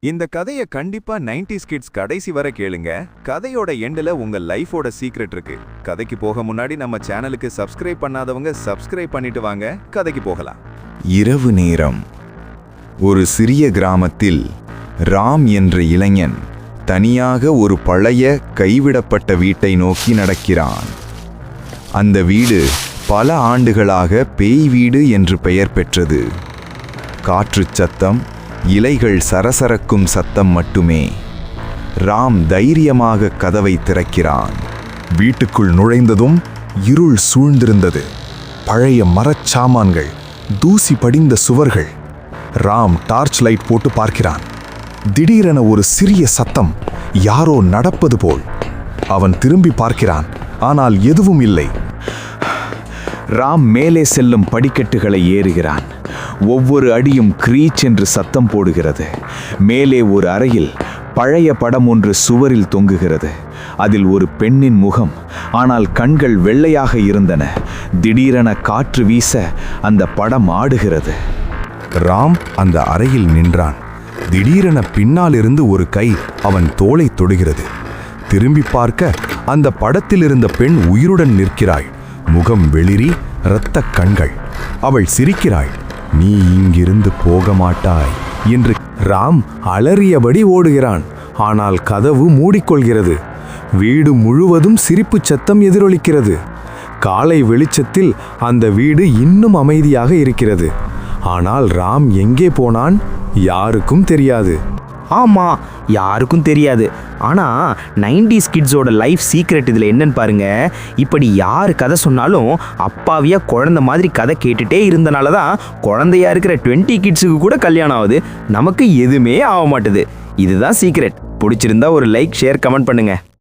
இந்த கதையை கண்டிப்பா 90s கிட்ஸ் கடைசி வரை கேளுங்க. கதையோட எண்ட்ல உங்க லைஃபோட சீக்ரெட் இருக்கு. கதைக்கு போக முன்னாடி நம்ம சேனலுக்கு சப்ஸ்கிரைப் பண்ணாதவங்க சப்ஸ்கிரைப் பண்ணிட்டு வாங்க. கதைக்கு போகலாம். இரவு நேரம். ஒரு சிறிய கிராமத்தில் ராம் என்ற இளைஞன் தனியாக ஒரு பழைய கைவிடப்பட்ட வீட்டை நோக்கி நடக்கிறான். அந்த வீடு பல ஆண்டுகளாக பேய் வீடு என்று பெயர் பெற்றது. காற்றுச் சத்தம், இலைகள் சரசரக்கும் சத்தம் மட்டுமே. ராம் தைரியமாக கதவை திறக்கிறான். வீட்டுக்குள் நுழைந்ததும் இருள் சூழ்ந்திருந்தது. பழைய மரச்சாமான்கள், தூசி படிந்த சுவர்கள். ராம் டார்ச் லைட் போட்டு பார்க்கிறான். திடீரென ஒரு சிறிய சத்தம், யாரோ நடப்பது போல். அவன் திரும்பி பார்க்கிறான், ஆனால் எதுவும் இல்லை. ராம் மேலே செல்லும் படிக்கட்டுகளை ஏறுகிறான். ஒவ்வொரு அடியும் கிரீச் என்று சத்தம் போடுகிறது. மேலே ஒரு அறையில் பழைய படம் ஒன்று சுவரில் தொங்குகிறது. அதில் ஒரு பெண்ணின் முகம், ஆனால் கண்கள் வெள்ளையாக இருந்தன. திடீரென காற்று வீச அந்த படம் ஆடுகிறது. ராம் அந்த அறையில் நின்றான். திடீரென பின்னாலிருந்து ஒரு கை அவன் தோளை தொடுகிறது. திரும்பி பார்க்க அந்த படத்தில் இருந்த பெண் உயிருடன் நிற்கிறாள். முகம் வெளிரி, இரத்த கண்கள். அவள் சிரிக்கிறாள். நீ இங்கிருந்து போக மாட்டாய் என்று. ராம் அலறியபடி ஓடுகிறான். ஆனால் கதவு மூடிக்கொள்கிறது. வீடு முழுவதும் சிரிப்புச் சத்தம் எதிரொலிக்கிறது. காலை வெளிச்சத்தில் அந்த வீடு இன்னும் அமைதியாக இருக்கிறது. ஆனால் ராம் எங்கே போனான்? யாருக்கும் தெரியாது. ஆமா, யாருக்கும் தெரியாது. ஆனால் 90s கிட்ஸோட லைஃப் சீக்ரெட் இதில் என்னன்னு பாருங்க. இப்படி யார் கதை சொன்னாலும் அப்பாவியா குழந்தை மாதிரி கதை கேட்டுட்டே இருந்தனால தான் குழந்தையா இருக்கிற 20 கிட்ஸுக்கு கூட கல்யாணம் ஆகுது. நமக்கு எதுவுமே ஆக மாட்டுது. இதுதான் சீக்ரெட். பிடிச்சிருந்தா ஒரு லைக், ஷேர், கமெண்ட் பண்ணுங்க.